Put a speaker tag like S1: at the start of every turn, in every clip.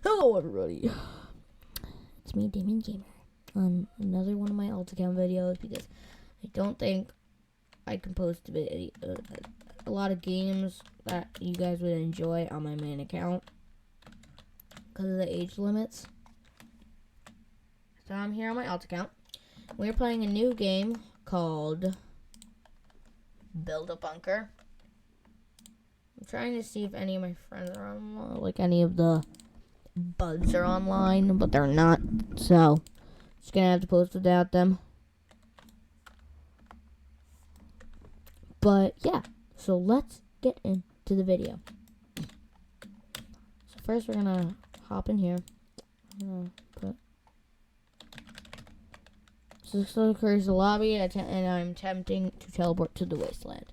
S1: Hello everybody, it's me, Damon Gamer, on another one of my alt account videos, because I don't think I can post a lot of games that you guys would enjoy on my main account because of the age limits. So I'm here on my alt account. We're playing a new game called Build a Bunker. I'm trying to see if any of my friends are on, like any of the buds are online, but they're not, so just gonna have to post without them. But yeah, so let's get into the video. So first we're gonna hop in here. So this occurs the lobby, and I'm attempting to teleport to the wasteland.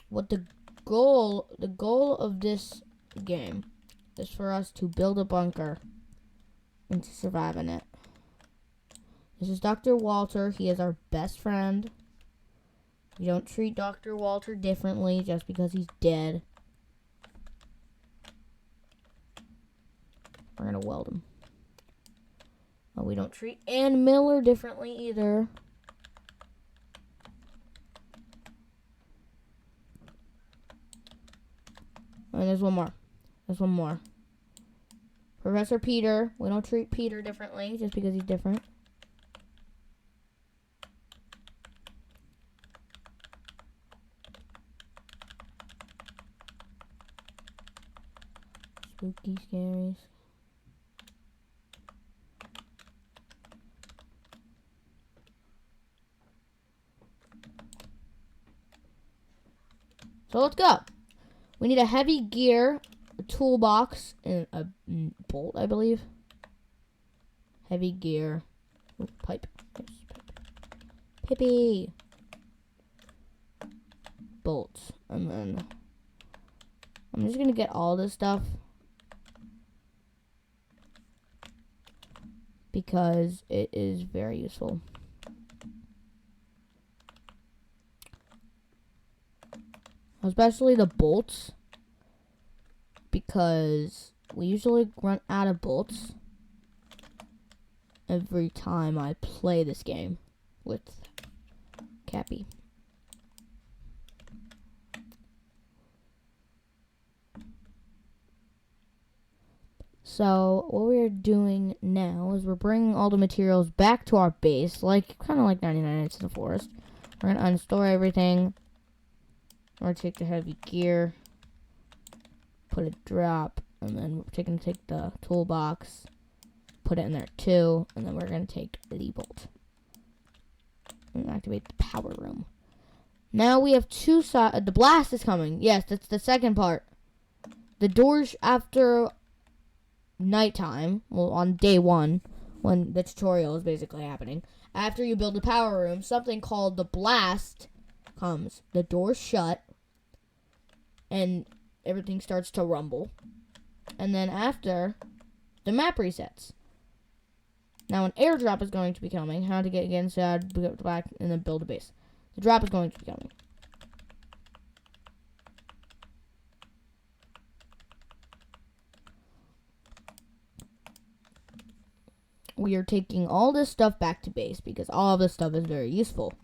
S1: What the goal of this game is for us to build a bunker and to survive in it. This is Dr. Walter. He is our best friend. We don't treat Dr. Walter differently just because he's dead. We're gonna weld him. Oh, we don't treat Ann Miller differently either. And there's one more. There's one more. Professor Peter. We don't treat Peter differently just because he's different. Spooky scaries. So let's go. We need a heavy gear, a toolbox, and a bolt, I believe. Heavy gear. Ooh, pipe. Yes, pipe. Pippi. Bolts. And then I'm just going to get all this stuff because it is very useful. Especially the bolts, because we usually run out of bolts every time I play this game with Cappy. So what we're doing now is we're bringing all the materials back to our base, kind of like 99 Nights in the Forest. We're going to unstore everything. We're going to take the heavy gear, put a drop, and then we're going to take the toolbox, put it in there too, and then we're going to take the bolt and activate the power room. Now we have two sides. The blast is coming. Yes, that's the second part. The doors after nighttime, well, on day one, when the tutorial is basically happening, after you build the power room, something called the blast comes. The doors shut, and everything starts to rumble. And then after, the map resets. Now an airdrop is going to be coming. How to get inside, go back, and then build a base. The drop is going to be coming. We are taking all this stuff back to base because all of this stuff is very useful.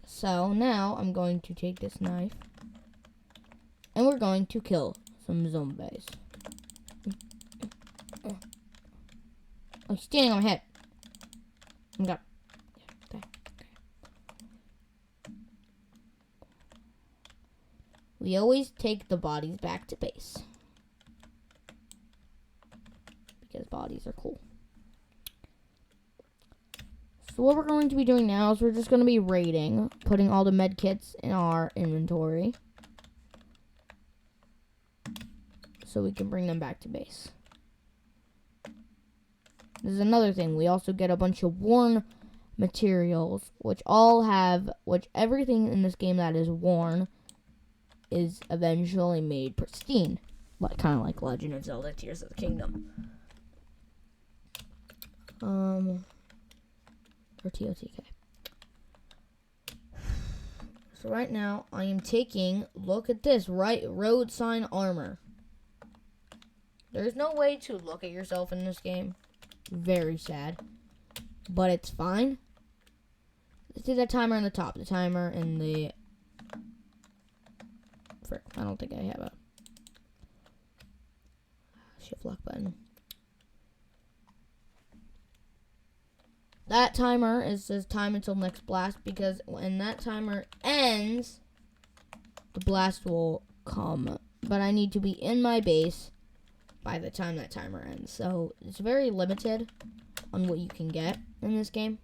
S1: So now I'm going to take this knife and we're going to kill some zombies. Oh, he's standing on my head. Okay. We always take the bodies back to base because bodies are cool. So what we're going to be doing now is we're just going to be raiding, putting all the med kits in our inventory so we can bring them back to base. This is another thing. We also get a bunch of worn materials, which everything in this game that is worn is eventually made pristine. Kind of like Legend of Zelda Tears of the Kingdom. Or TOTK. So right now, I am taking, look at this, right, road sign armor. There's no way to look at yourself in this game. Very sad. But it's fine. Let's do that timer on the top. The timer and the... Frick, I don't think I have a shift lock button. That timer says time until next blast, because when that timer ends, the blast will come. But I need to be in my base by the time that timer ends. So it's very limited on what you can get in this game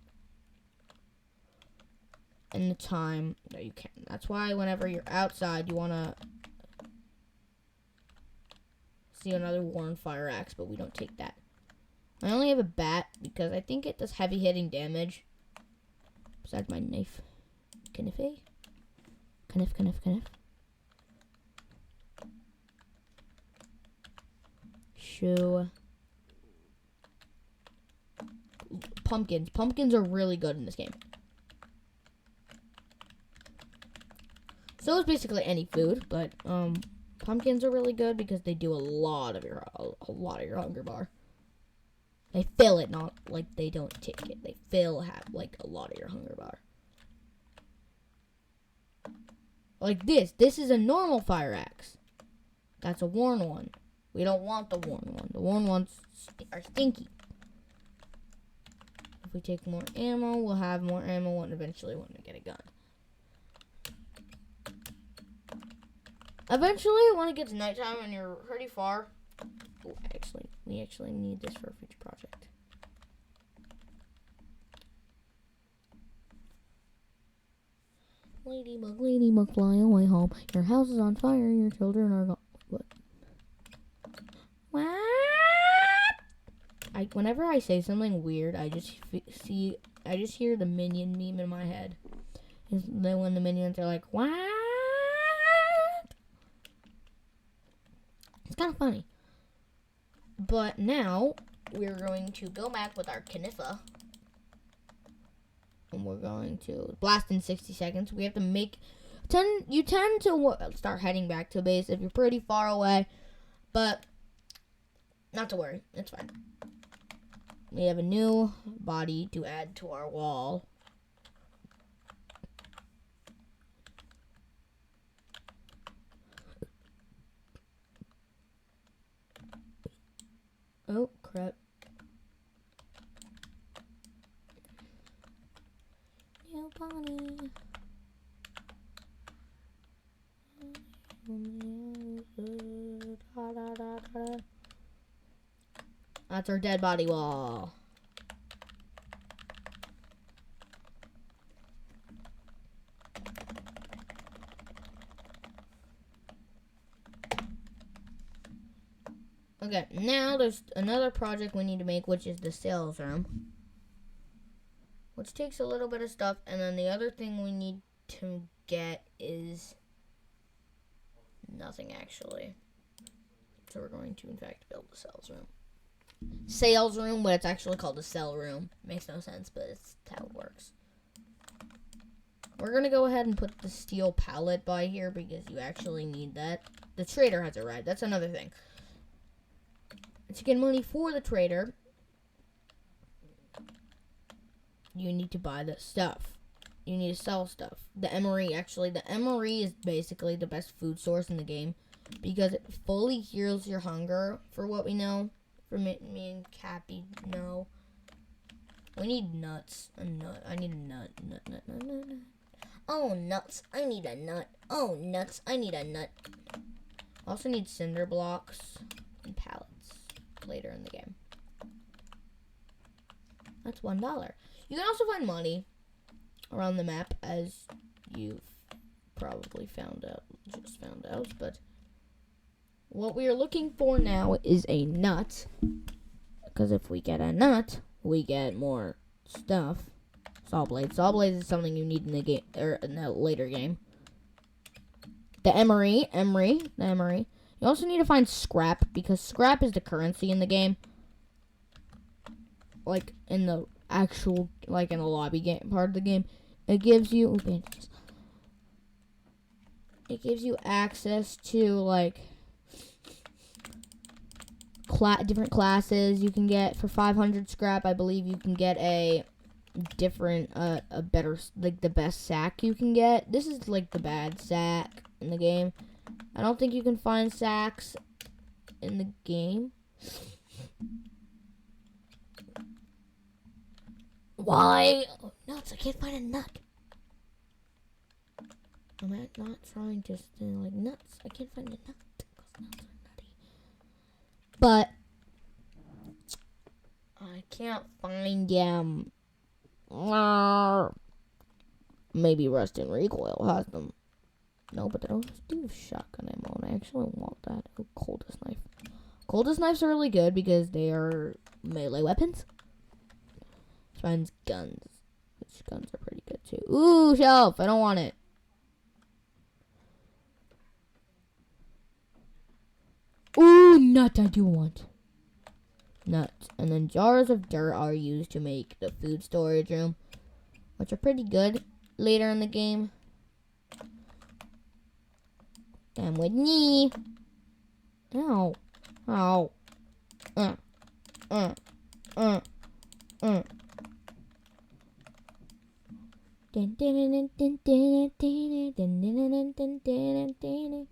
S1: and the time that you can. That's why whenever you're outside, you want to see another worn fire axe, but we don't take that. I only have a bat because I think it does heavy hitting damage. Besides my knife. Kniff. Shoe. Pumpkins. Pumpkins are really good in this game. So is basically any food, but pumpkins are really good because they do a lot of your hunger bar. They fill it, not like they don't take it. They have like a lot of your hunger bar. Like this. This is a normal fire axe. That's a worn one. We don't want the worn one. The worn ones are stinky. If we take more ammo, we'll have more ammo and eventually when we get a gun. Eventually, when it gets nighttime and you're pretty far... Oh, we actually need this for a future project. Ladybug, fly away home. Your house is on fire, your children are gone. What? Whenever I say something weird, I just hear the Minion meme in my head. And then when the Minions are like, what? It's kind of funny. But now, we're going to go back with our Kniffa. And we're going to blast in 60 seconds. We have to make... You tend to start heading back to base if you're pretty far away. But, not to worry. It's fine. We have a new body to add to our wall. Oh, crap. New bunny. That's our dead body wall. Okay, now there's another project we need to make, which is the sales room. Which takes a little bit of stuff, and then the other thing we need to get is nothing, actually. So we're going to, in fact, build the sales room. Sales room, but it's actually called a sell room. Makes no sense, but it's how it works. We're going to go ahead and put the steel pallet by here because you actually need that. The trader has arrived. That's another thing. To get money for the trader, you need to buy the stuff. You need to sell stuff. The emery, actually, the emery is basically the best food source in the game because it fully heals your hunger, for what we know. For me and Cappy know. We need nuts. A nut. I need a nut. Nut. Oh, nuts. I need a nut. Oh, nuts. I need a nut. I also need cinder blocks and pallets later in the game. That's $1. You can also find money around the map, as you've probably just found out, but what we are looking for now is a nut, because if we get a nut, we get more stuff. Saw blades. Saw blades is something you need in the game, or in the later game. The emery. You also need to find scrap, because scrap is the currency in the game. Like, in the actual, like, in the lobby game part of the game. It gives you... it gives you access to like different classes you can get for 500 scrap. I believe you can get a different, a better, like the best sack you can get. This is like the bad sack in the game. I don't think you can find sacks in the game. Why? Oh, nuts, I can't find a nut. I'm not trying to say like nuts. I can't find a nut because nuts are nutty. But I can't find them. Maybe Rust and Recoil has them. No, but they don't do shotgun ammo, and I actually want that. Oh, coldest knife. Coldest knives are really good because they are melee weapons. Which means guns. Which guns are pretty good too. Ooh, shelf! I don't want it. Ooh, nut I do want. Nuts. And then jars of dirt are used to make the food storage room, which are pretty good later in the game. Come with me. Ow. Ow. Dun, dun, dun, dun, dun, dun, dun, dun, dun, dun, dun.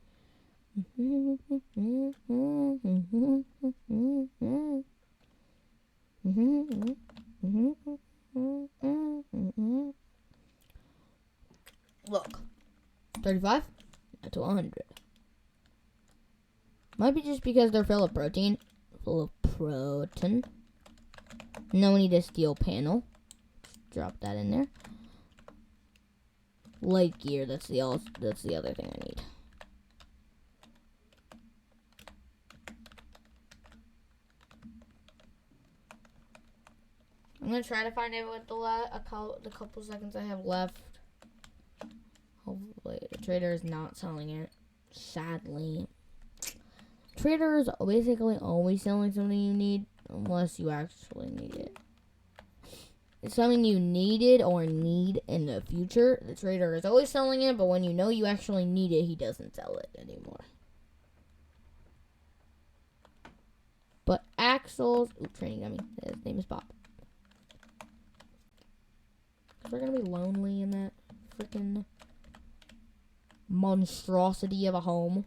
S1: Look, 35 to 100. Might be just because they're full of protein. And then we need a steel panel. Drop that in there. Light gear. That's the other thing I need. I'm gonna try to find it with the couple seconds I have left. Hopefully, the trader is not selling it. Sadly, trader is basically always selling something you need, unless you actually need it. It's something you needed or need in the future. The trader is always selling it, but when you know you actually need it, he doesn't sell it anymore. But Axel's training dummy. His name is Bob. We're gonna be lonely in that freaking monstrosity of a home.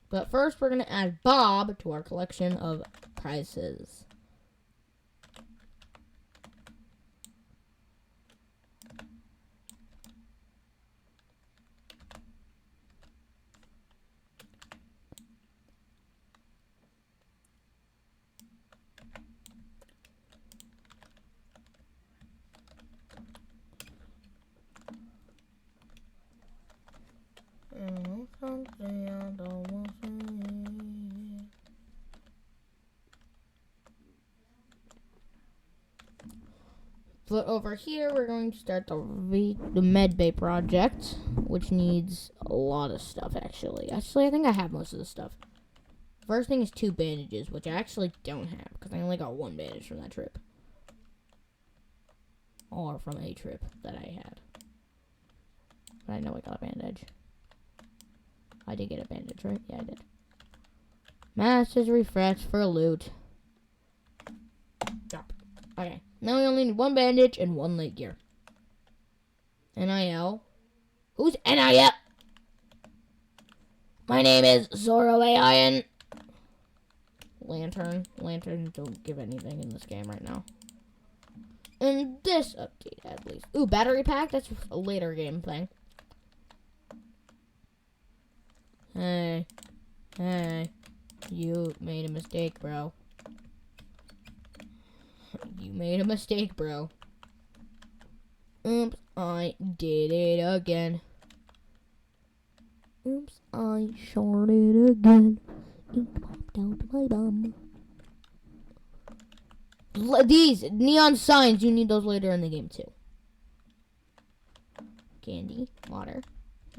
S1: But first, we're gonna add Bob to our collection of prizes. But over here, we're going to start the med bay project, which needs a lot of stuff, actually. Actually, I think I have most of the stuff. First thing is 2 bandages, which I actually don't have, because I only got 1 bandage from that trip. Or from a trip that I had. But I know I got a bandage. I did get a bandage, right? Yeah, I did. Masters refresh for loot. Drop. Okay. Now we only need 1 bandage and 1 light gear. NIL. Who's NIL? My name is Zoro AI. Lantern. Lanterns don't give anything in this game right now. In this update, at least. Ooh, battery pack? That's a later game thing. Hey. Hey. You made a mistake, bro. You made a mistake, bro. Oops, I did it again. Oops, I shorted again. It popped out my bum. These neon signs, you need those later in the game, too. Candy. Water.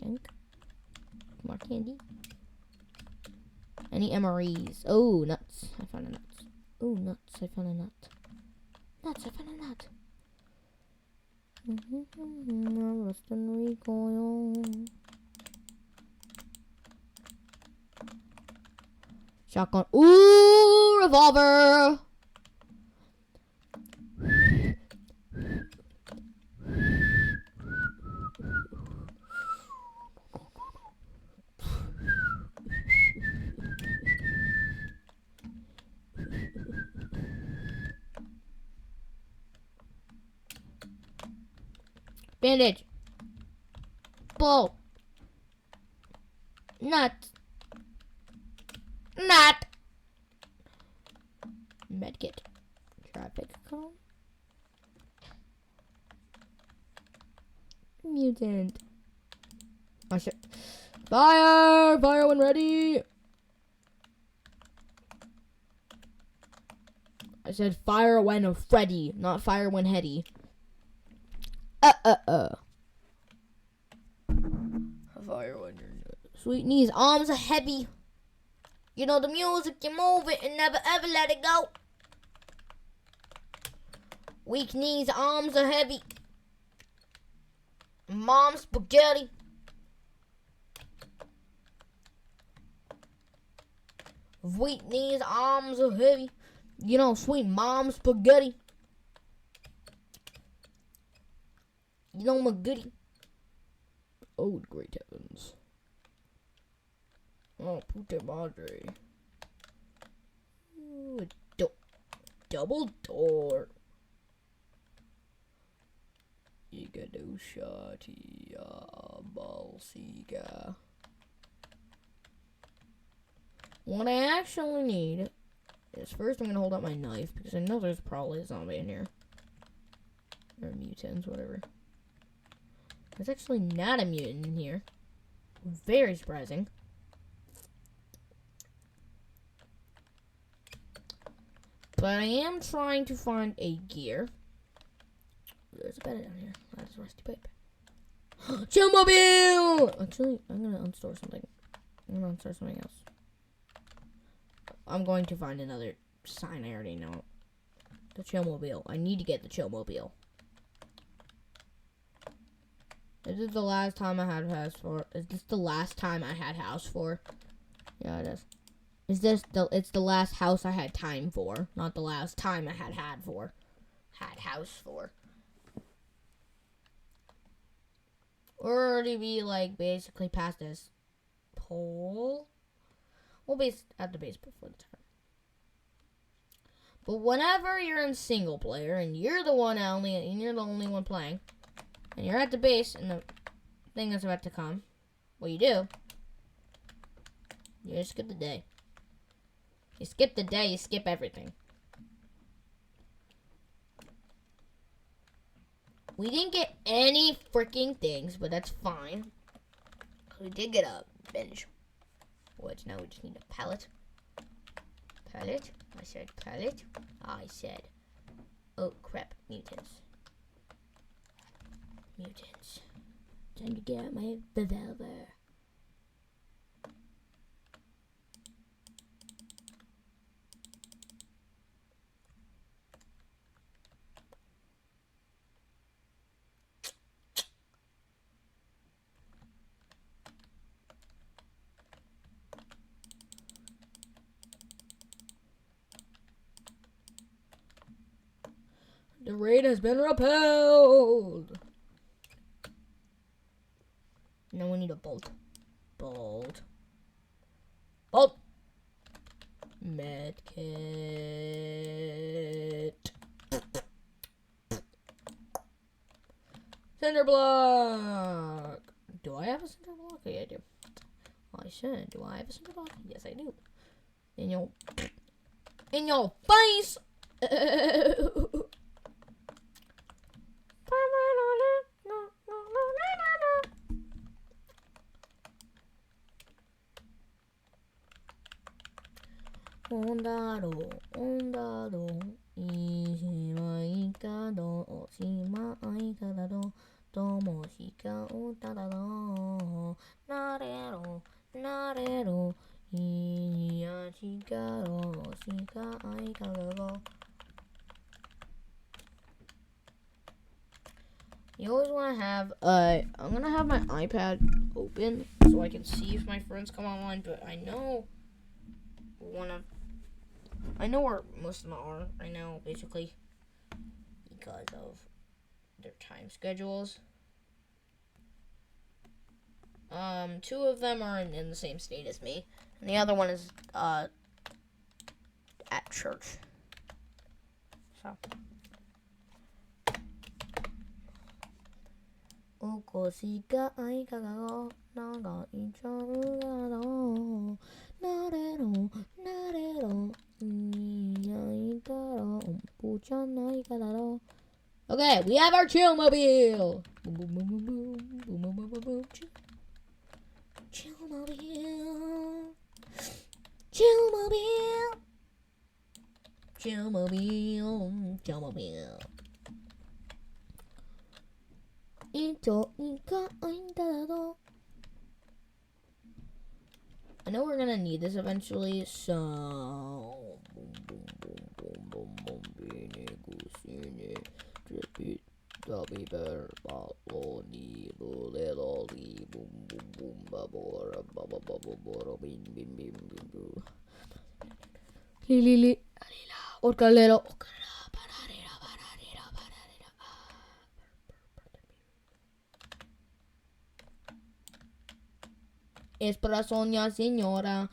S1: Drink. More candy. Any MREs? Oh, nuts. I found a nut. Oh, nuts. I found a nut. Nuts. I found a nut. Rust and recoil. Shotgun. Ooh, revolver. Bandage. Bull. Nut. Nut. Medkit. Traffic cone. Mutant. Oh shit. Fire! Fire when ready! I said fire when ready, not fire when heady. Fire when you're sweet knees, arms are heavy. You know the music, you move it and never ever let it go. Weak knees, arms are heavy. Mom spaghetti. Weak knees, arms are heavy. You know, sweet mom spaghetti. You know my goodie. Oh, great heavens. Oh, puta madre. Ooh, double door. Iga do shotty, balsiga. What I actually need is first I'm gonna hold out my knife because I know there's probably a zombie in here. Or mutants, whatever. There's actually not a mutant in here. Very surprising. But I am trying to find a gear. There's a bed down here. That is rusty pipe. Chillmobile! Actually, I'm gonna unstore something. I'm gonna unstore something else. I'm going to find another sign I already know. The Chillmobile. I need to get the Chillmobile. Is this the last time I had house for? Is this the last time I had house for? Yeah, it is. Is this the? It's the last house I had time for, not the last time I had for. Had house for. We're already be like basically past this pole. We'll be at the base before the time. But whenever you're in single player and you're the only one playing, and you're at the base and the thing that's about to come, what you do? You just skip the day. You skip the day. You skip everything. We didn't get any freaking things, but that's fine. We did get a bench. Which now we just need a pallet. Pallet? I said pallet. I said. Oh crap, mutants. Mutants. Time to get out my revolver. The raid has been repelled. Now we need a bolt. Bolt. Bolt. Medkit. Cinder block. Do I have a cinder block? Oh, yeah, I do. I should. Do I have a cinder block? Yes, I do. In your face. Ondado, ishimai kado, oshimai kado, もしか歌だろうなれろなれろいや力をしか愛かがろ You always want to have, I'm going to have my iPad open so I can see if my friends come online, but I know where most of them are right now, basically, because of their time schedules. 2 of them are in the same state as me, and the other one is, at church. So. おこしが愛かがろ長いちゃうがろなれろなれろいないからおんぽじゃないからろ Okay, we have our chill mobile. Boom, boom, boom, boom, boom, boom, boom, boom, boom, boom. Chill mobile. Chill mobile. Chill mobile. Chill mobile. 糸いかないんだろ I know we're gonna need this eventually, so Es para Sonia, señora.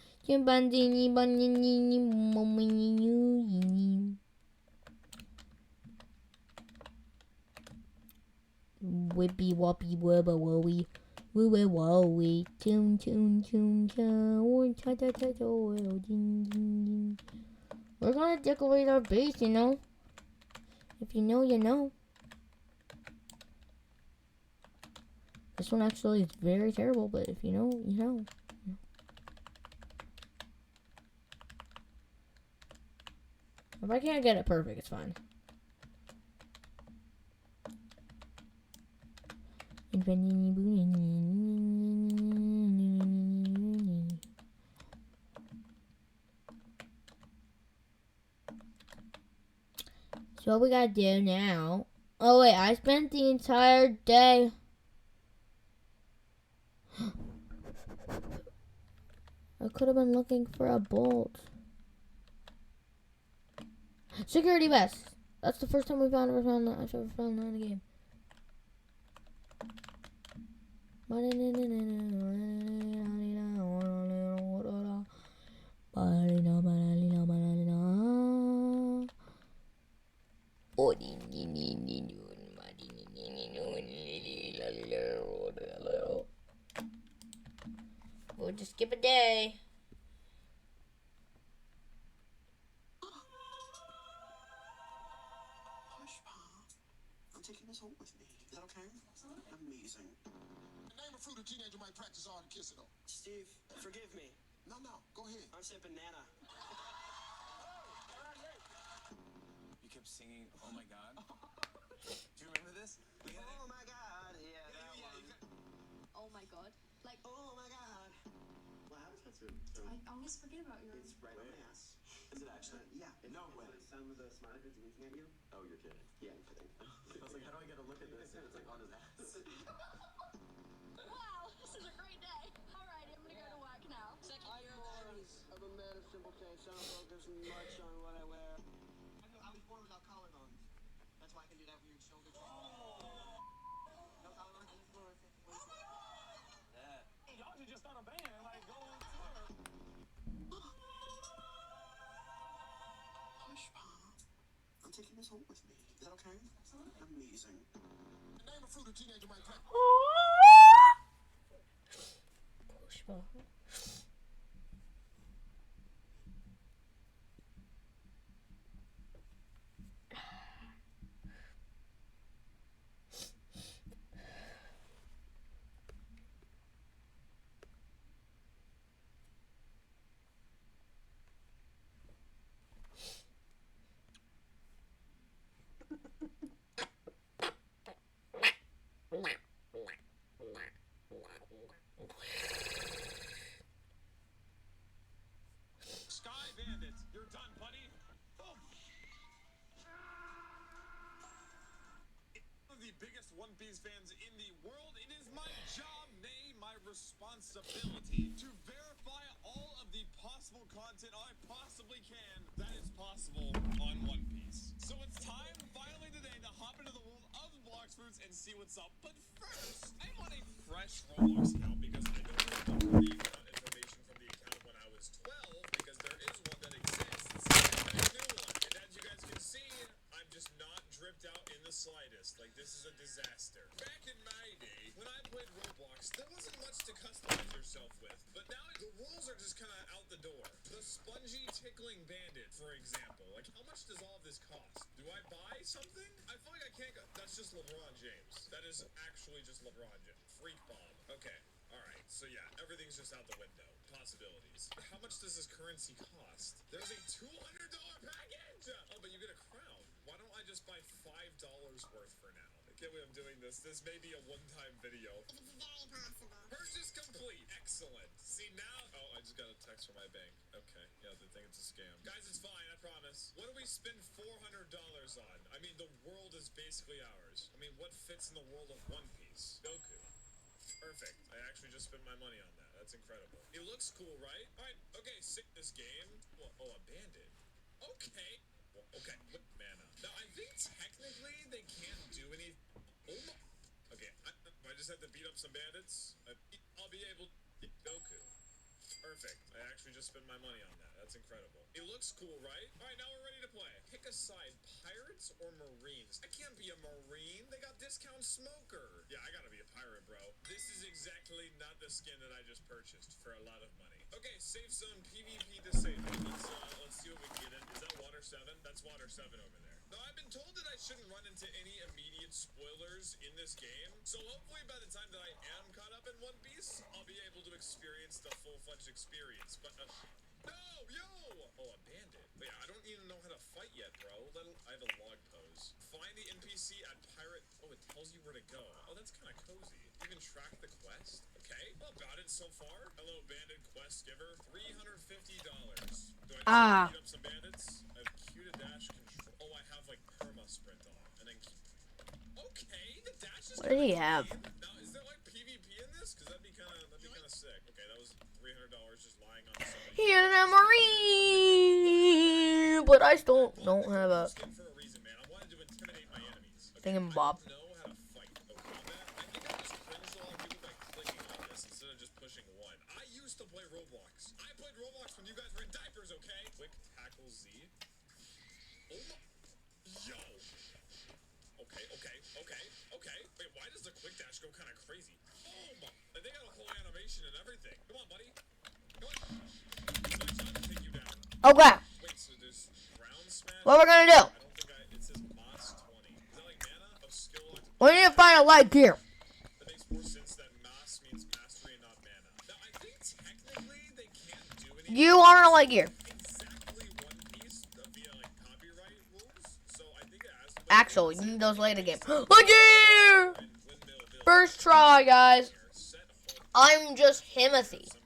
S1: Whippy woppy wubba wowie. Woo wowie. Chum chum chum chum. Cha cha cha cha. We're gonna decorate our base, you know. If you know, you know. This one actually is very terrible, but if you know, you know. If I can't get it perfect, it's fine. So what we gotta do now? Oh wait, I spent the entire day. I could have been looking for a bolt. Security vest. That's the first time I've ever found that in the game. We'll just skip a day.
S2: I'm taking this home with me. Is that okay? Amazing.
S3: Name a fruit a teenager might practice hard to kiss it on.
S2: Steve, forgive me.
S3: No, go ahead.
S2: I'm saying banana.
S4: You kept singing, oh my god. Do you remember this?
S2: Oh my god, yeah, that one.
S5: Oh my god. Like,
S2: Oh my god. What happens to
S5: I always forget about your...
S2: It's right on my ass.
S4: Is it actually?
S2: Yeah.
S4: No way.
S2: Some of the smiley faces winking at you.
S4: Oh, you're kidding.
S2: Yeah, I'm kidding.
S4: I was like, how do I get a look at this? And it's like on his ass.
S5: Wow, this is a great day. Alrighty, I'm gonna go to work now.
S2: I'm a man of simple taste. I don't focus much on what I wear. I was born without collarbones. That's why I can do that weird shoulder thing. No collarbones?
S4: Y'all should just start a band and like go on tour.
S2: Hush, Mom. I'm taking this home with me. Is that okay? Amazing.
S3: Name a fruit a teenager might practice.
S6: biggest One Piece fans in the world, it is my job, nay, my responsibility, to verify all of the possible content I possibly can that is possible on One Piece. So it's time, finally today, to hop into the world of Blox Fruits and see what's up. But first, I'm on a fresh Roblox account because I don't remember the account information from the account when I was 12, because there is one that exists, and a new one. And as you guys can see, I'm just not dripped out in the slightest. Like, this is a disaster. Back in my day, when I played Roblox, there wasn't much to customize yourself with. But now the rules are just kind of out the door. The spongy tickling bandit, for example. Like, how much does all of this cost? Do I buy something? I feel like I can't go. That's just LeBron James. That is actually just LeBron James. Freak bomb. Okay. Alright, so yeah, everything's just out the window. Possibilities. How much does this currency cost? There's a $200 package! Oh, but you get a crown. Why don't I just buy $5 worth for now? I can't believe I'm doing this. This may be a one-time video.
S5: It's very possible.
S6: Purchase complete. Excellent. See now? Oh, I just got a text from my bank. Okay. Yeah, they think it's a scam. Guys, it's fine. I promise. What do we spend $400 on? I mean, the world is basically ours. I mean, what fits in the world of One Piece? Goku. Perfect. I actually just spent my money on that. That's incredible. It looks cool, right? Alright, okay, sick this game. Well, oh, a bandit. Okay. Well, okay, what mana? Now, I think technically they can't do any... Oh my... Okay, I just have to beat up some bandits. I'll be able to... Goku. Perfect. I actually just spent my money on that. That's incredible. It looks cool, right? Alright, now we're ready to play. Pick a side. Pirates or Marines? I can't be a Marine. They got discount smoker. Yeah, I gotta be a pirate, bro. This is exactly not the skin that I just purchased for a lot of money. Okay, safe zone PvP disabled. Let's see what we can get in. Is that water 7? That's water 7 over there. Now, I've been told that I shouldn't run into any immediate spoilers in this game, so hopefully by the time that I am caught up in One Piece, I'll be able to experience the full-fledged experience, but, no! Yo! Oh, a bandit. Wait, I don't even know how to fight yet, bro. I have a log pose. Find the NPC at pirate... Oh, it tells you where to go. Oh, that's kind of cozy. Even track the quest? Okay, well, about it so far. Hello, bandit quest giver. $350. Do I just beat up some bandits? I have Q to dash control. Oh, I have, like, perma sprint on. And then... Okay, the dash is...
S1: What do you have?
S6: Now, is there, like, PvP in this? Because that'd be kind of sick. Okay, that was $300 just lying on somebody.
S1: Here's a marine, but I still don't have a
S6: For a reason, man. I wanted to intimidate my enemies. Okay,
S1: thingamabob.
S6: I don't know how to fight the combat. I think I just cringed a lot of people by clicking on this instead of just pushing one. I used to play Roblox. I played Roblox when you guys were in diapers, okay? Quick tackle Z. Oh my... Yo! Okay. Wait, why does the quick dash go kind of crazy? Oh my... They got a whole animation and everything. Come on, buddy. Come on. So I tried to take you down.
S1: Okay,
S6: Wait, so there's ground smash?
S1: what we're gonna do?
S6: I don't think it says Moss 20. Is that like mana of skill?
S1: We need to find a light gear.
S6: That makes more sense that Moss means mastery and not mana. Now, I think technically they can't do anything
S1: You are a light gear.
S6: exactly One Piece via like copyright rules. So I think it has to be
S1: Actually, you need those later game. Light gear!
S6: Windmill Village.
S1: First try, guys.
S6: Set home
S1: I'm just Timothy.
S6: some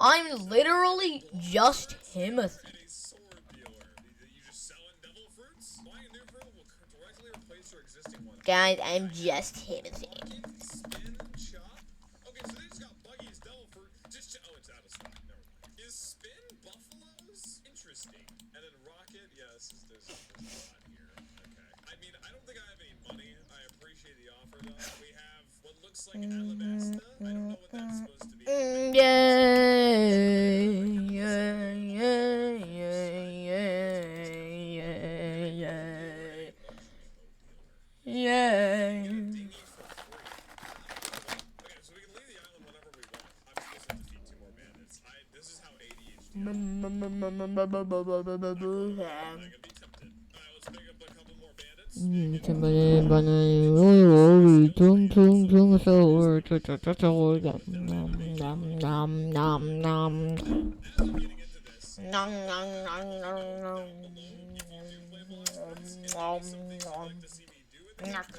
S6: kind of home.
S1: I'm literally just Timothy.
S6: And a sword dealer. You just selling devil fruits? Buying a new fruit will directly replace your existing one.
S1: Guys, I'm just Timothy.
S6: Spin, chop. Okay, so they just got Buggy's devil fruit. Oh, it's out of stock. Never mind. Is spin buffaloes? Interesting. And then rocket. Yes, there's a lot here. Okay. I mean, I don't think I have any money. I appreciate the offer though. We have what looks like alabasta. I don't know what that's supposed to be.
S1: Yeah.
S6: Dingy for free. Okay, so we can leave the island whenever we want. I'm supposed to defeat 2 more bandits. This is how ADHD. I'm gonna be tempted. Alright, let's pick up a couple more bandits. As I'm getting into this, if you play Roblox, is there something you'd like to see me do in this?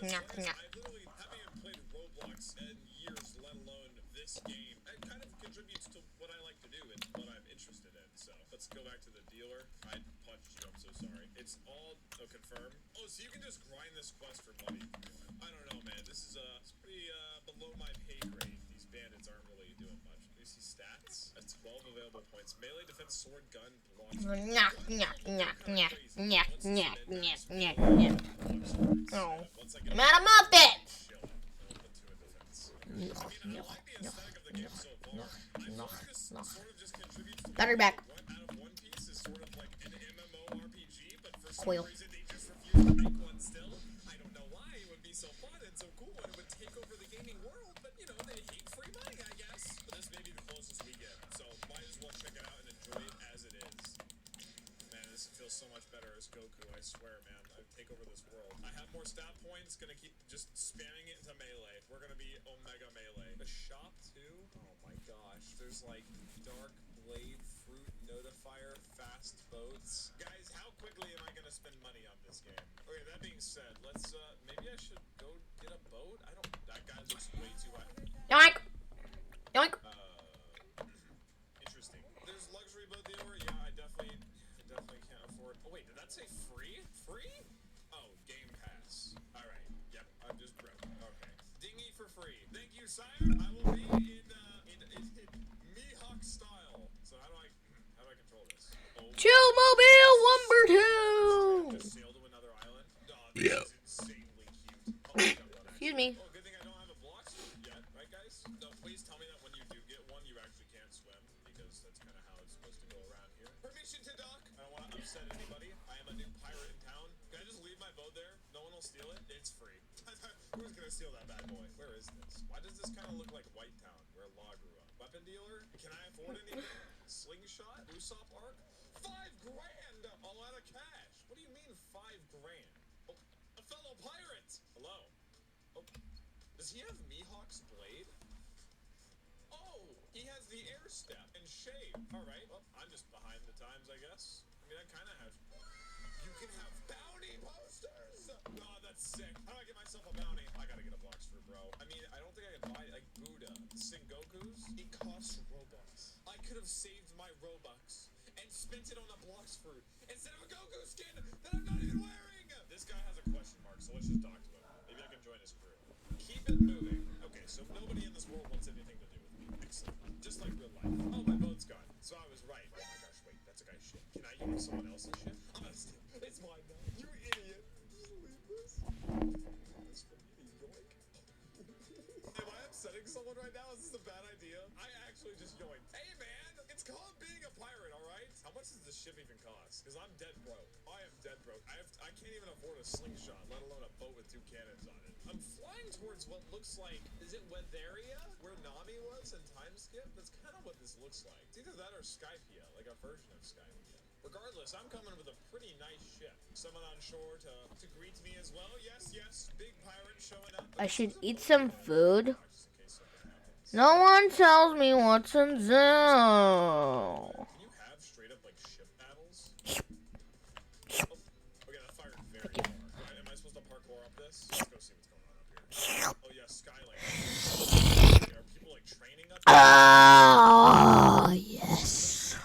S6: I literally haven't played Roblox in years, let alone this game. It kind of contributes to what I like to do and what I'm interested in. So let's go back to the dealer. I punched you. I'm so sorry. It's all confirm. Oh, so you can just grind this quest for money. I don't know, man. This is it's pretty below my pay grade. These bandits aren't really doing much. Do you see stats? That's 12 available points. Melee, defense, sword, gun, blocks.
S1: Nyah, nyah, nyah, nyah, nyah, nyah, nyah, nyah, nyah. Oh.
S6: Once I get
S1: I'm out of muffins!
S6: chill, I'll put 2 in defense. I mean, I like the aesthetic of the game so far. I feel like this sort of just contributes to
S1: Battery back.
S6: out of One Piece is sort of like an MMORPG, but for some
S1: Coil.
S6: reason they just refuse to make one still. I don't know why. It would be so fun and so cool and it would take over the gaming world, but you know, they hate free money, I guess. But this may be the closest we get, so might as well check it out and enjoy it as it is. Man, this feels so much better as Goku, I swear, man. I take over this world. I have more stat points, gonna keep just spamming it into melee. We're gonna be Omega Melee. The shop, too? Oh my gosh. There's like Dark Blade, Fruit, Notifier, Fast Boats. Guys, how quickly am I gonna spend money on this game? Okay, that being said, let's, maybe I should go get a boat? I don't, that guy looks way too high.
S1: Yoink! Yoink!
S6: Interesting. There's luxury boat dealer. Yeah, I definitely can't afford. Oh wait, did that say free? Free? Oh, Game Pass. All right. Yep, I'm just broke. Okay. Dinghy for free. Thank you, sire. I will be in Mihawk style. So how do I control this? Oh,
S1: Chill Mobile number 2!
S6: just sail to another island. Oh, this is insanely cute. Oh, I got one.
S1: Excuse me.
S6: Oh, good thing I don't have a block yet, right, guys? No, please tell me that when you do get one, you actually can't swim, because that's kind of how it's supposed to go around here. Permission to dock. I don't want to upset anybody. I am a new pirate in town. Can I just leave my boat there? No one will steal it. It's free. Who's gonna steal that bad boy? Where is this? Why does this kind of look like White Town, where Law grew up? Weapon dealer? Can I afford anything? Slingshot? Usopp arc? $5 grand! All out of cash. What do you mean 5 grand? Oh, a fellow pirate. Hello. Oh, does he have Mihawk's blade? Oh, he has the air step and shave. All right. Well, I'm just behind the times, I guess. I mean, I kind of have. You can have bounty posters. Oh, that's sick. How do I get myself a bounty? I gotta get a box for bro. I mean, I don't think I can buy like Buddha, Sengoku's. It costs Robux. I could have saved my Robux and spent it on a Blox fruit instead of a Goku skin that I'm not even wearing. This guy has a question mark, so let's just talk to him. Maybe I can join his crew. Keep it moving. Okay, so nobody in this world wants anything to do with me. Excellent. Just like real life. Oh, my boat's gone. So I was right. Oh my gosh, wait, that's a guy's ship. Can I use someone else's ship? I'm gonna steal. It's mine now. You idiot. Just leave this. This for me, yoink. Am I upsetting someone right now? Is this a bad idea? I actually just yoinked. Hey man, it's called being a pirate, alright? How much does this ship even cost? Because I'm dead broke. I am dead broke. I can't even afford a slingshot, let alone a boat with 2 cannons on it. I'm flying towards what looks like, is it Weatheria? Where Nami was in Time Skip? That's kind of what this looks like. It's either that or Skypia, like a version of Skypia. Regardless, I'm coming with a pretty nice ship. Someone on shore to greet me as well. Yes, yes, big pirate showing up.
S1: I should eat some food. No one tells me what's in zoo.
S6: Can you have straight up like ship battles? Oh, okay, that fired very hard. Right, am I supposed to parkour up this? Let's go see what's going on up here. Oh yeah, Skyline. Are people like training up here?
S1: Ah, yes.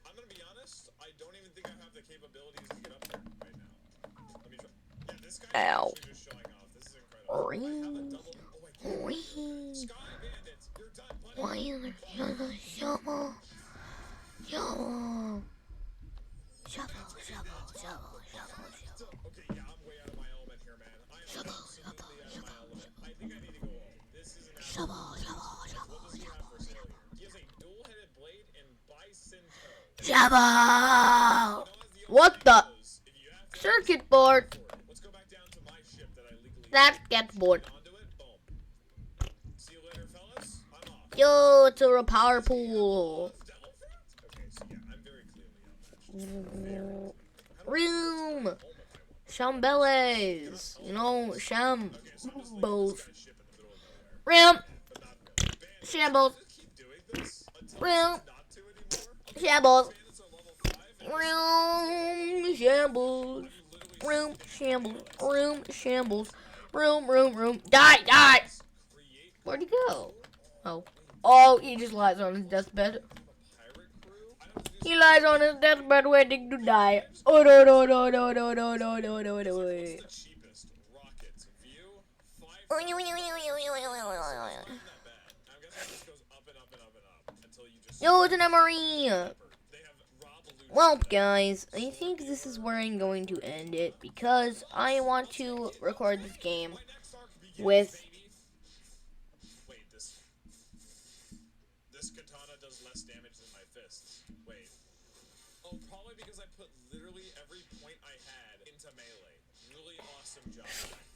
S6: I'm gonna be honest, I don't even think I have the capabilities to get up there right now. Let me try. Yeah, this guy's
S1: Ow.
S6: actually just showing off. This is incredible. I have a double. Oh wait. Sky Bandits, you're done, buddy.
S1: Why are you shovel? Shovel. Shovel, shovel, shovel, shovel, shovel.
S6: Okay, yeah, I'm way out of my element here, man. I am absolutely out of my element. I think I need to go home. This is an
S1: Shovel,
S6: absolute.
S1: shovel,
S6: What
S1: shovel,
S6: does he have
S1: shovel,
S6: for sale here? He has a dual-headed blade and bison toe.
S1: shovel. What the?
S6: If you have to
S1: Circuit board.
S6: let's go back down to my ship that I legally
S1: That gets bored.
S6: onto it. Boom. See you later, fellas. I'm off.
S1: Yo, it's a power pool.
S6: Okay, so yeah, I'm very clearly outmatched.
S1: Room. Shambeles. You know, shambles.
S6: Ship in the middle of nowhere,
S1: Rim.
S6: but not really. Bandits,
S1: Shambles.
S6: just keep doing this until
S1: Room.
S6: it's not to anymore.
S1: Shambles.
S6: Bandits are level 5 and
S1: Room. Shambles. Room. Shambles. Room. Shambles. Room. Die. Die.
S6: create
S1: Where'd he go? Oh. Oh, he just lies on his deathbed.
S6: pirate crew. I don't have to do
S1: He lies on his deathbed waiting to die. Oh no.
S6: the cheapest rocket view. Not that bad. I'm guessing it just goes up and up and up and up until you just.
S1: Yo, it's an MRE.
S6: They have ROBLOX.
S1: Well, guys, I think this is where I'm going to end it because I want to record this game
S6: My next arc begins,
S1: with.
S6: baby. Wait, this katana does less damage than my fists. Wait. Oh, probably because I put literally every point I had into melee. Really awesome job.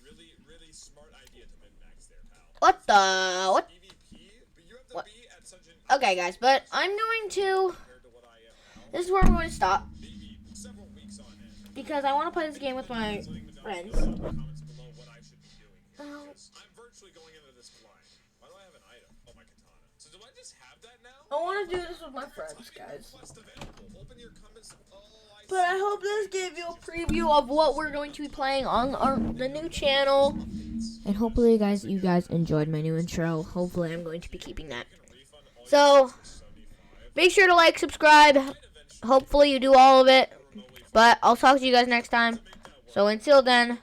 S6: Really, really smart idea to min-max there, pal.
S1: What the? What?
S6: PvP, but you have to
S1: What?
S6: be at such an
S1: Okay, guys, but I'm going to.
S6: compared to what I am now.
S1: This is where we're going to stop
S6: Maybe several weeks on end.
S1: because I want to play this game with my
S6: So let me know
S1: friends.
S6: in the comments below what I should be doing here. Because I'm virtually going into this blind. Why do I have an item? Oh, my katana. So do I just have that now?
S1: I want to do this with my friends, guys.
S6: Quest available. Open your comments. Oh,
S1: But I hope this gave you a preview of what we're going to be playing on the new channel. And hopefully, guys, you guys enjoyed my new intro. Hopefully, I'm going to be keeping that. So, make sure to like, subscribe. Hopefully, you do all of it. But I'll talk to you guys next time. So, until then,